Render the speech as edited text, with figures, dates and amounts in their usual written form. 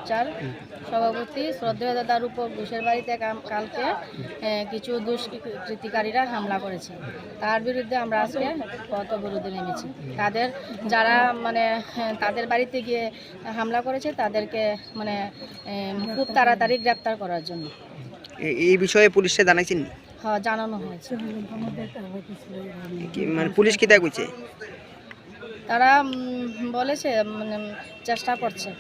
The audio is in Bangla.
মোর্চার সভাপতি শ্রদ্ধেয় দাদা রূপক ঘোষের বাড়িতে কালকে কিছু দুষ্কৃতিকারীরা হামলা করেছে। তার বিরুদ্ধে আমরা আজকে পথ অবরোধে নেমেছি। তাদের যারা তাদের বাড়িতে গিয়ে হামলা করেছে তাদেরকে খুব তাড়াতাড়ি গ্রেপ্তার করার জন্য। এই বিষয়ে পুলিশে জানাইছেন? হ্যাঁ, জানানো হয়েছে। পুলিশ কি তা কইছে? তারা বলেছে চেষ্টা করছে।